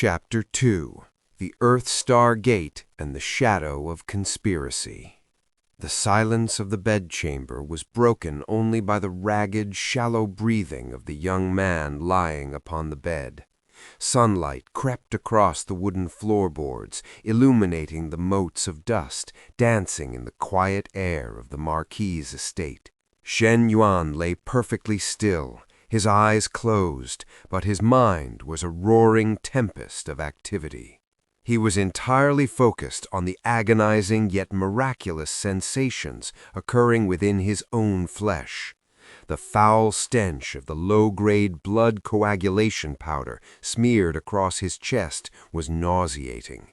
Chapter 2: The Earth-Star Gate and the Shadow of Conspiracy. The silence of the bedchamber was broken only by the ragged, shallow breathing of the young man lying upon the bed. Sunlight crept across the wooden floorboards, illuminating the motes of dust dancing in the quiet air of the Marquis's estate. Shen Yuan lay perfectly still, his eyes closed, but his mind was a roaring tempest of activity. He was entirely focused on the agonizing yet miraculous sensations occurring within his own flesh. The foul stench of the low-grade blood coagulation powder smeared across his chest was nauseating.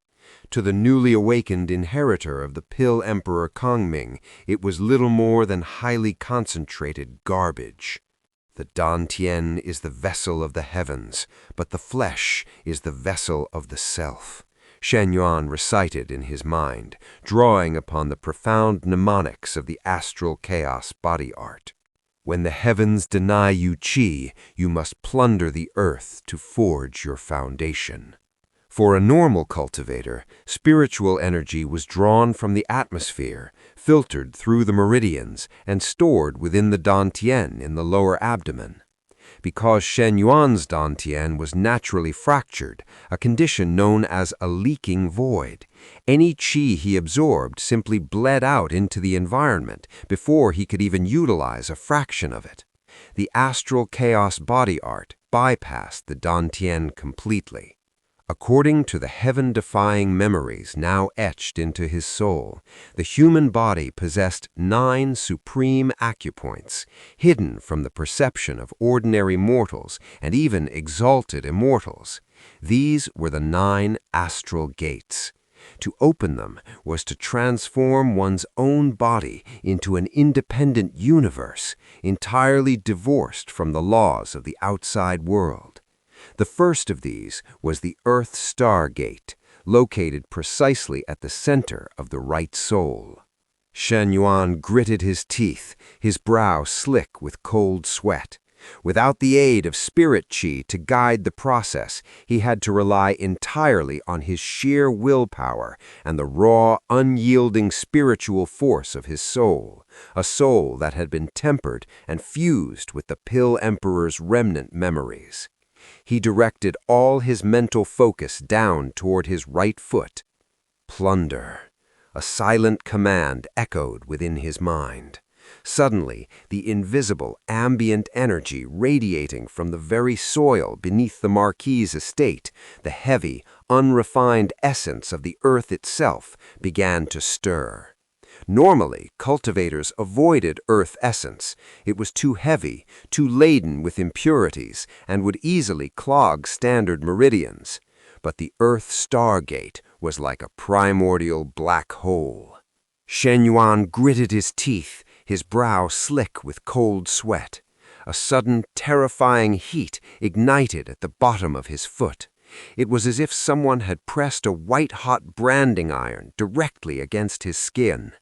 To the newly awakened inheritor of the Pill Emperor Kongming, it was little more than highly concentrated garbage. The Dantian is the vessel of the heavens, but the flesh is the vessel of the self, Shen Yuan recited in his mind, drawing upon the profound mnemonics of the Astral Chaos Body Art. When the heavens deny you qi, you must plunder the earth to forge your foundation. For a normal cultivator, spiritual energy was drawn from the atmosphere, filtered through the meridians, and stored within the Dantian in the lower abdomen. Because Shen Yuan's Dantian was naturally fractured, a condition known as a leaking void, any qi he absorbed simply bled out into the environment before he could even utilize a fraction of it. The Astral Chaos Body Art bypassed the Dantian completely. According to the heaven-defying memories now etched into his soul, the human body possessed 9 supreme acupoints, hidden from the perception of ordinary mortals and even exalted immortals. These were the 9 Astral Gates. To open them was to transform one's own body into an independent universe, entirely divorced from the laws of the outside world. The first of these was the Earth-Star Gate, located precisely at the center of the right soul. Shen Yuan gritted his teeth, his brow slick with cold sweat. Without the aid of spirit qi to guide the process, he had to rely entirely on his sheer willpower and the raw, unyielding spiritual force of his soul, a soul that had been tempered and fused with the Pill Emperor's remnant memories. He directed all his mental focus down toward his right foot. Plunder. A silent command echoed within his mind. Suddenly, the invisible, ambient energy radiating from the very soil beneath the Marquis's estate, the heavy, unrefined essence of the earth itself, began to stir. Normally, cultivators avoided earth essence. It was too heavy, too laden with impurities, and would easily clog standard meridians. But the Earth-Star Gate was like a primordial black hole. Shen Yuan gritted his teeth, his brow slick with cold sweat. A sudden, terrifying heat ignited at the bottom of his foot. It was as if someone had pressed a white-hot branding iron directly against his skin.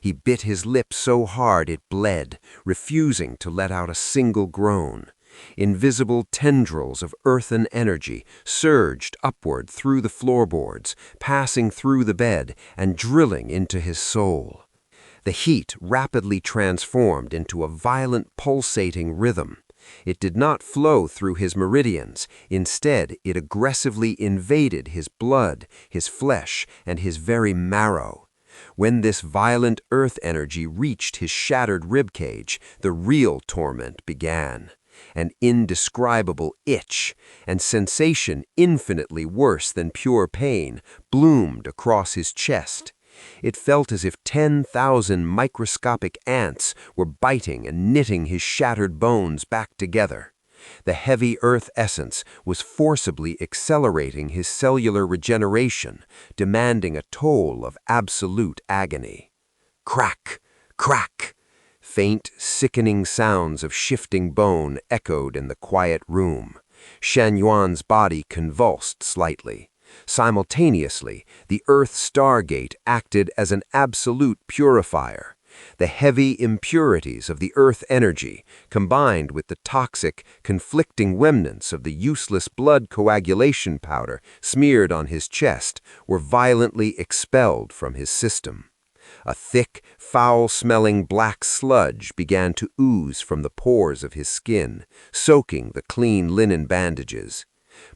He bit his lip so hard it bled, refusing to let out a single groan. Invisible tendrils of earthen energy surged upward through the floorboards, passing through the bed and drilling into his soul. The heat rapidly transformed into a violent pulsating rhythm. It did not flow through his meridians. Instead, it aggressively invaded his blood, his flesh, and his very marrow. When this violent earth energy reached his shattered ribcage, the real torment began. An indescribable itch, and sensation infinitely worse than pure pain, bloomed across his chest. It felt as if 10,000 microscopic ants were biting and knitting his shattered bones back together. The heavy earth essence was forcibly accelerating his cellular regeneration, demanding a toll of absolute agony. Crack! Crack! Faint, sickening sounds of shifting bone echoed in the quiet room. Shen Yuan's body convulsed slightly. Simultaneously, the Earth-Star Gate acted as an absolute purifier. The heavy impurities of the earth energy, combined with the toxic, conflicting remnants of the useless blood coagulation powder smeared on his chest, were violently expelled from his system. A thick, foul-smelling black sludge began to ooze from the pores of his skin, soaking the clean linen bandages.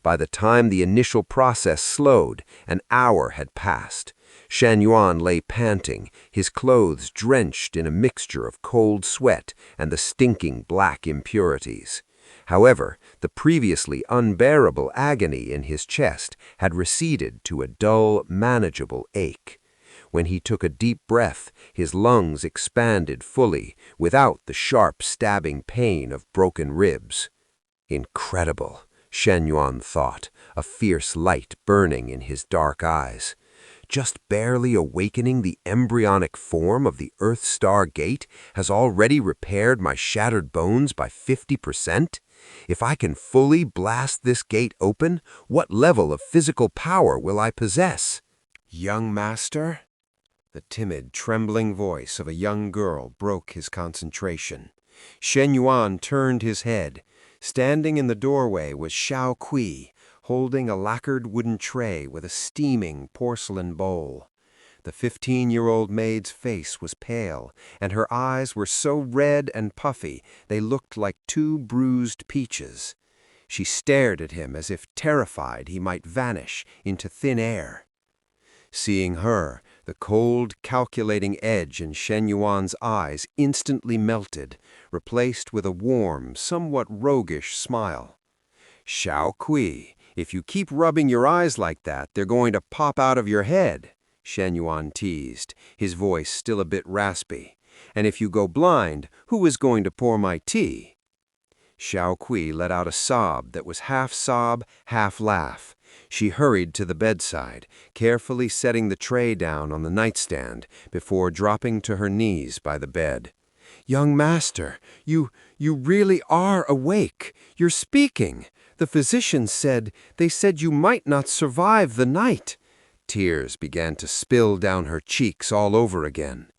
By the time the initial process slowed, an hour had passed. Shen Yuan lay panting, his clothes drenched in a mixture of cold sweat and the stinking black impurities. However, the previously unbearable agony in his chest had receded to a dull, manageable ache. When he took a deep breath, his lungs expanded fully, without the sharp, stabbing pain of broken ribs. Incredible, Shen Yuan thought, a fierce light burning in his dark eyes. Just barely awakening the embryonic form of the Earth Star Gate has already repaired my shattered bones by 50%? If I can fully blast this gate open, what level of physical power will I possess? Young master? The timid, trembling voice of a young girl broke his concentration. Shen Yuan turned his head. Standing in the doorway was Xiao Kui, holding a lacquered wooden tray with a steaming porcelain bowl. The 15-year-old maid's face was pale, and her eyes were so red and puffy they looked like two bruised peaches. She stared at him as if terrified he might vanish into thin air. Seeing her, the cold, calculating edge in Shen Yuan's eyes instantly melted, replaced with a warm, somewhat roguish smile. "Xiao Kui, if you keep rubbing your eyes like that, they're going to pop out of your head," Shen Yuan teased, his voice still a bit raspy. "And if you go blind, who is going to pour my tea?" Xiao Kui let out a sob that was half sob, half laugh. She hurried to the bedside, carefully setting the tray down on the nightstand before dropping to her knees by the bed. "Young master, you really are awake. You're speaking. The physicians said you might not survive the night." Tears began to spill down her cheeks all over again.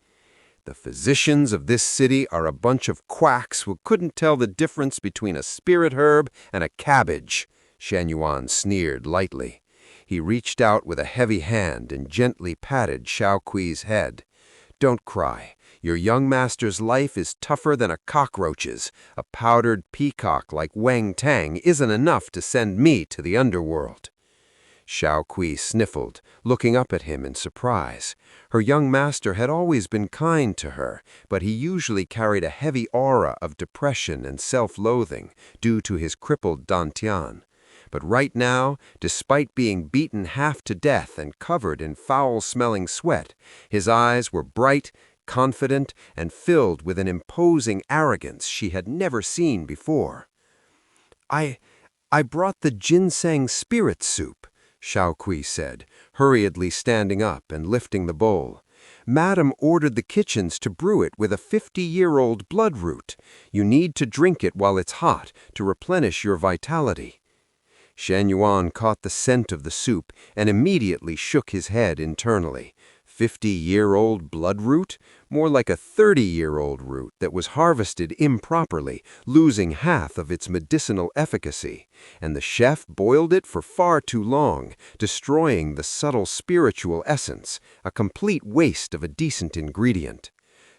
"The physicians of this city are a bunch of quacks who couldn't tell the difference between a spirit herb and a cabbage," Shen Yuan sneered lightly. He reached out with a heavy hand and gently patted Xiao Kui's head. "Don't cry. Your young master's life is tougher than a cockroach's. A powdered peacock like Wang Tang isn't enough to send me to the underworld." Xiao Kui sniffled, looking up at him in surprise. Her young master had always been kind to her, but he usually carried a heavy aura of depression and self-loathing due to his crippled Dantian. But right now, despite being beaten half to death and covered in foul-smelling sweat, his eyes were bright, confident, and filled with an imposing arrogance she had never seen before. I brought the ginseng spirit soup," Xiao Kui said, hurriedly standing up and lifting the bowl. "Madam ordered the kitchens to brew it with a 50-year-old bloodroot. You need to drink it while it's hot to replenish your vitality." Shen Yuan caught the scent of the soup and immediately shook his head internally. 50-year-old bloodroot? More like a 30-year-old root that was harvested improperly, losing half of its medicinal efficacy. And the chef boiled it for far too long, destroying the subtle spiritual essence, a complete waste of a decent ingredient.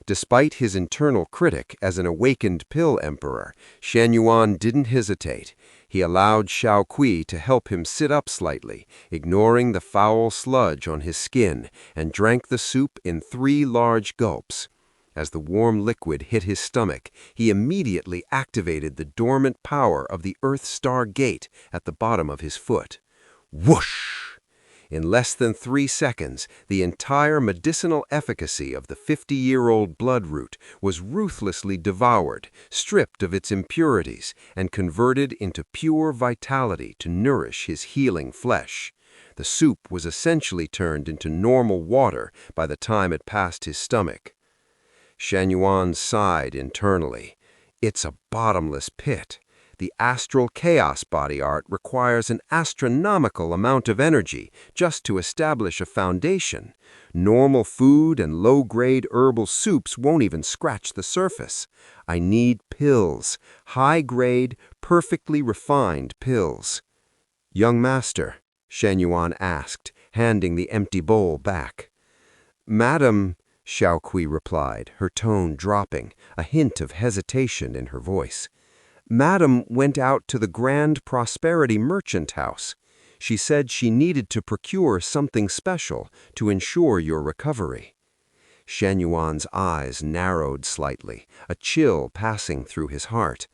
Despite his internal critic as an awakened pill emperor, Shen Yuan didn't hesitate. He allowed Xiao Kui to help him sit up slightly, ignoring the foul sludge on his skin, and drank the soup in 3 large gulps. As the warm liquid hit his stomach, he immediately activated the dormant power of the Earth Star Gate at the bottom of his foot. Whoosh! In less than 3 seconds, the entire medicinal efficacy of the 50-year-old bloodroot was ruthlessly devoured, stripped of its impurities, and converted into pure vitality to nourish his healing flesh. The soup was essentially turned into normal water by the time it passed his stomach. Shen Yuan sighed internally. It's a bottomless pit. The Astral Chaos Body Art requires an astronomical amount of energy just to establish a foundation. Normal food and low-grade herbal soups won't even scratch the surface. I need pills, high-grade, perfectly refined pills. "Young master," Shen Yuan asked, handing the empty bowl back. "Madam," Xiaoqui replied, her tone dropping, a hint of hesitation in her voice. "Madam went out to the Grand Prosperity Merchant House. She said she needed to procure something special to ensure your recovery." Shen Yuan's eyes narrowed slightly, a chill passing through his heart.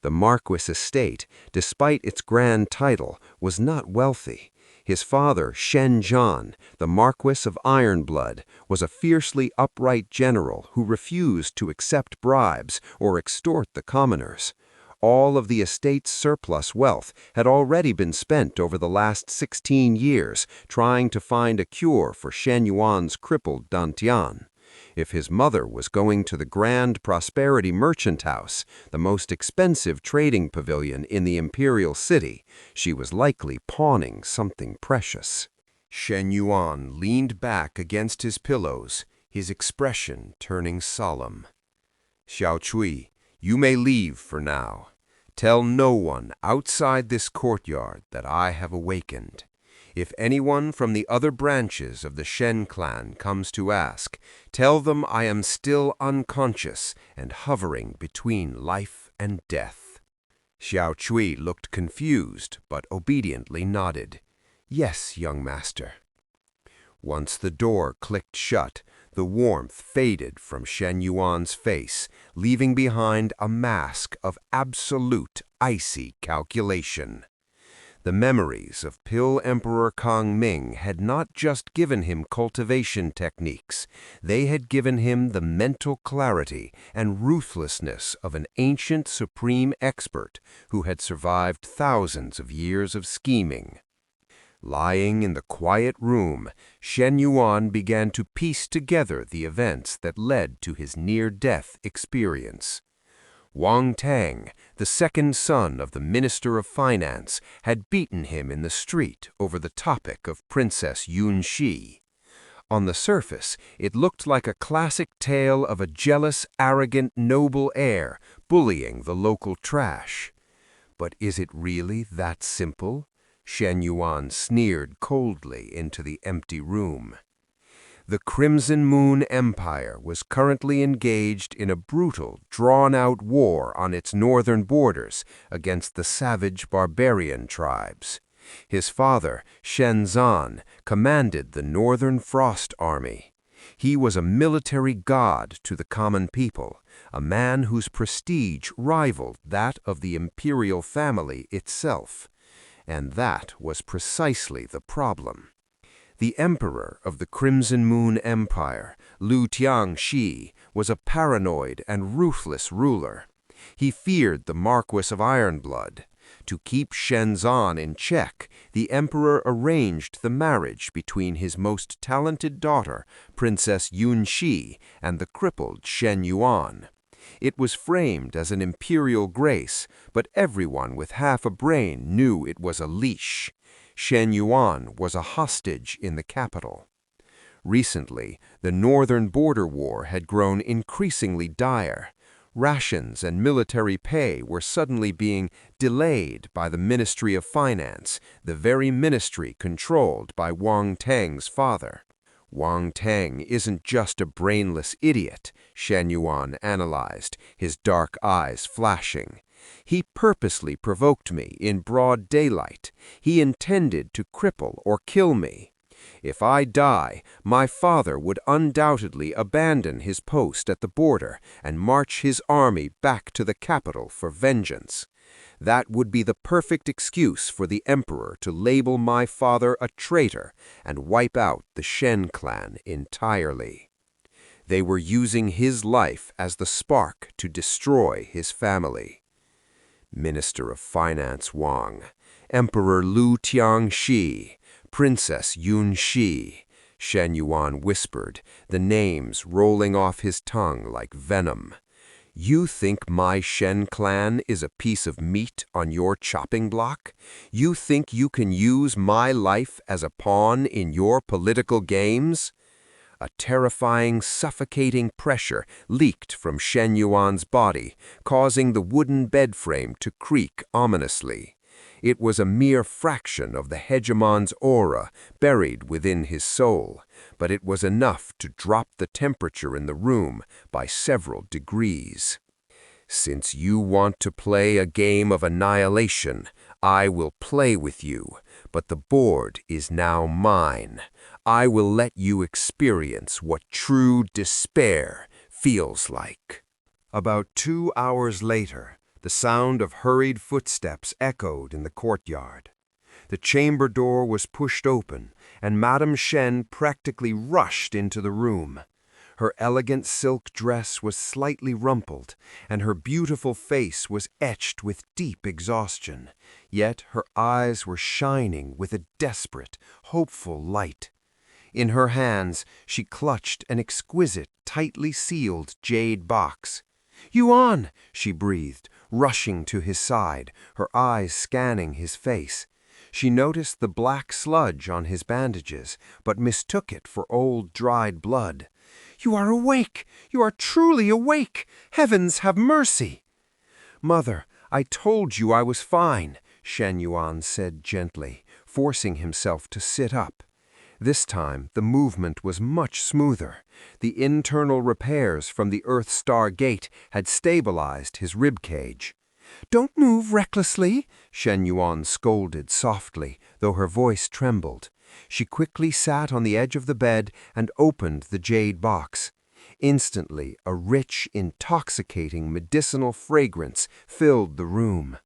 The Marquis estate, despite its grand title, was not wealthy. His father, Shen Yuan, the Marquis of Ironblood, was a fiercely upright general who refused to accept bribes or extort the commoners. All of the estate's surplus wealth had already been spent over the last 16 years trying to find a cure for Shen Yuan's crippled Dantian. If his mother was going to the Grand Prosperity Merchant House, the most expensive trading pavilion in the imperial city, she was likely pawning something precious. Shen Yuan leaned back against his pillows, his expression turning solemn. "Xiaoqui, you may leave for now. Tell no one outside this courtyard that I have awakened. If anyone from the other branches of the Shen clan comes to ask, tell them I am still unconscious and hovering between life and death." Xiaoqui looked confused, but obediently nodded. "Yes, young master." Once the door clicked shut, the warmth faded from Shen Yuan's face, leaving behind a mask of absolute icy calculation. The memories of Pill Emperor Kang Ming had not just given him cultivation techniques, they had given him the mental clarity and ruthlessness of an ancient supreme expert who had survived thousands of years of scheming. Lying in the quiet room, Shen Yuan began to piece together the events that led to his near-death experience. Wang Tang, the second son of the Minister of Finance, had beaten him in the street over the topic of Princess Yunxi. On the surface, it looked like a classic tale of a jealous, arrogant, noble heir bullying the local trash. But is it really that simple? Shen Yuan sneered coldly into the empty room. The Crimson Moon Empire was currently engaged in a brutal, drawn-out war on its northern borders against the savage barbarian tribes. His father, Shen Zan, commanded the Northern Frost Army. He was a military god to the common people, a man whose prestige rivaled that of the imperial family itself. And that was precisely the problem. The emperor of the Crimson Moon Empire, Lu Tiangxi, was a paranoid and ruthless ruler. He feared the Marquis of Ironblood. To keep Shen Zan in check, the emperor arranged the marriage between his most talented daughter, Princess Yunxi, and the crippled Shen Yuan. It was framed as an imperial grace, but everyone with half a brain knew it was a leash. Shen Yuan was a hostage in the capital. Recently, the northern border war had grown increasingly dire. Rations and military pay were suddenly being delayed by the Ministry of Finance, the very ministry controlled by Wang Tang's father. Wang Tang isn't just a brainless idiot, Shen Yuan analyzed, his dark eyes flashing. He purposely provoked me in broad daylight. He intended to cripple or kill me. If I die, my father would undoubtedly abandon his post at the border and march his army back to the capital for vengeance. That would be the perfect excuse for the emperor to label my father a traitor and wipe out the Shen clan entirely. They were using his life as the spark to destroy his family. Minister of Finance Wang, Emperor Lu Tiangxi, Princess Yunxi, Shen Yuan whispered, the names rolling off his tongue like venom. You think my Shen clan is a piece of meat on your chopping block? You think you can use my life as a pawn in your political games? A terrifying, suffocating pressure leaked from Shen Yuan's body, causing the wooden bed frame to creak ominously. It was a mere fraction of the hegemon's aura buried within his soul, but it was enough to drop the temperature in the room by several degrees. Since you want to play a game of annihilation, I will play with you, but the board is now mine. I will let you experience what true despair feels like. About 2 hours later, the sound of hurried footsteps echoed in the courtyard. The chamber door was pushed open, and Madame Shen practically rushed into the room. Her elegant silk dress was slightly rumpled, and her beautiful face was etched with deep exhaustion, yet her eyes were shining with a desperate, hopeful light. In her hands, she clutched an exquisite, tightly sealed jade box. "Yuan!" she breathed, rushing to his side, her eyes scanning his face. She noticed the black sludge on his bandages, but mistook it for old dried blood. "You are awake! You are truly awake! Heavens have mercy!" "Mother, I told you I was fine," Shen Yuan said gently, forcing himself to sit up. This time, the movement was much smoother. The internal repairs from the Earth-Star Gate had stabilized his ribcage. "Don't move recklessly," Shen Yuan scolded softly, though her voice trembled. She quickly sat on the edge of the bed and opened the jade box. Instantly, a rich, intoxicating medicinal fragrance filled the room.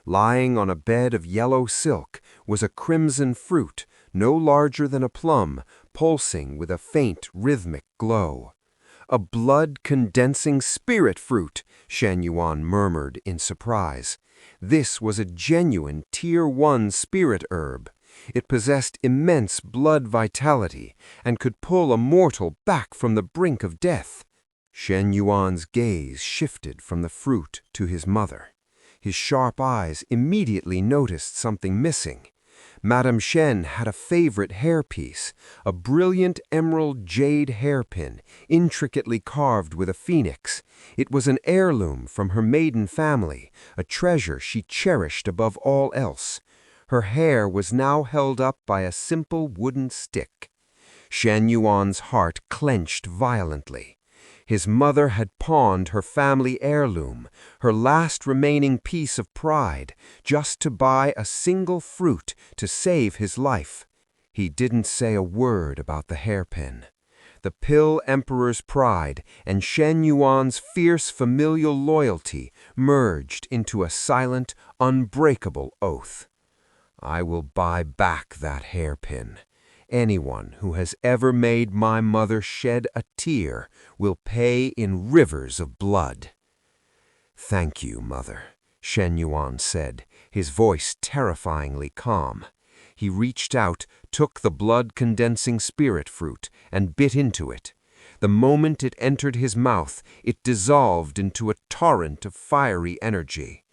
Lying on a bed of yellow silk was a crimson fruit, no larger than a plum, pulsing with a faint rhythmic glow. "A blood-condensing spirit fruit," Shen Yuan murmured in surprise. This was a genuine Tier 1 spirit herb. It possessed immense blood vitality and could pull a mortal back from the brink of death. Shen Yuan's gaze shifted from the fruit to his mother. His sharp eyes immediately noticed something missing. Madame Shen had a favorite hairpiece, a brilliant emerald jade hairpin, intricately carved with a phoenix. It was an heirloom from her maiden family, a treasure she cherished above all else. Her hair was now held up by a simple wooden stick. Shen Yuan's heart clenched violently. His mother had pawned her family heirloom, her last remaining piece of pride, just to buy a single fruit to save his life. He didn't say a word about the hairpin. The Pill Emperor's pride and Shen Yuan's fierce familial loyalty merged into a silent, unbreakable oath. "I will buy back that hairpin. Anyone who has ever made my mother shed a tear will pay in rivers of blood." "Thank you, Mother," Shen Yuan said, his voice terrifyingly calm. He reached out, took the blood-condensing spirit fruit, and bit into it. The moment it entered his mouth, it dissolved into a torrent of fiery energy.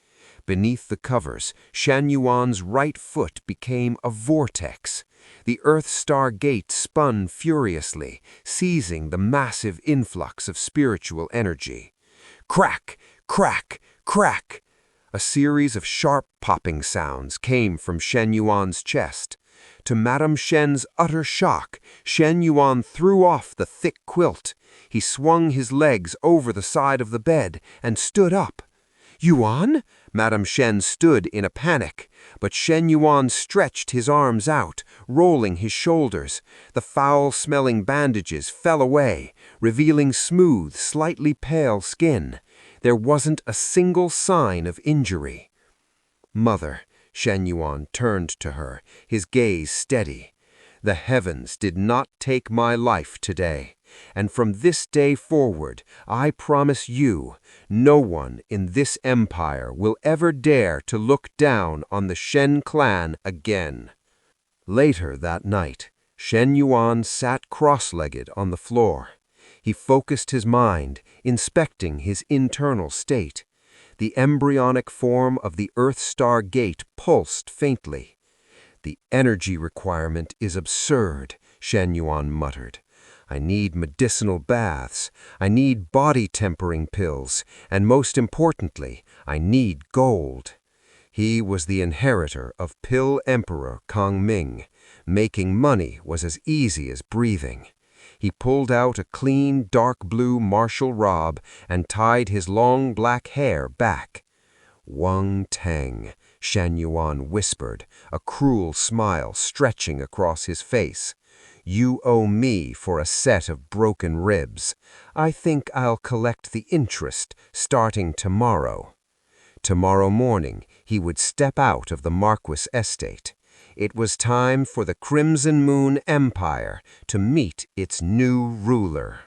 Beneath the covers, Shen Yuan's right foot became a vortex. The Earth-Star Gate spun furiously, seizing the massive influx of spiritual energy. Crack! Crack! Crack! A series of sharp popping sounds came from Shen Yuan's chest. To Madame Shen's utter shock, Shen Yuan threw off the thick quilt. He swung his legs over the side of the bed and stood up. "Yuan?" Madame Shen stood in a panic, but Shen Yuan stretched his arms out, rolling his shoulders. The foul-smelling bandages fell away, revealing smooth, slightly pale skin. There wasn't a single sign of injury. "Mother," Shen Yuan turned to her, his gaze steady. "The heavens did not take my life today. And from this day forward, I promise you, no one in this empire will ever dare to look down on the Shen clan again." Later that night, Shen Yuan sat cross-legged on the floor. He focused his mind, inspecting his internal state. The embryonic form of the Earth Star Gate pulsed faintly. "The energy requirement is absurd," Shen Yuan muttered. "I need medicinal baths, I need body-tempering pills, and most importantly, I need gold." He was the inheritor of Pill Emperor Kang Ming. Making money was as easy as breathing. He pulled out a clean, dark blue martial robe and tied his long black hair back. "Wang Tang," Shen Yuan whispered, a cruel smile stretching across his face. "You owe me for a set of broken ribs. I think I'll collect the interest starting tomorrow." Tomorrow morning, he would step out of the Marquis estate. It was time for the Crimson Moon Empire to meet its new ruler.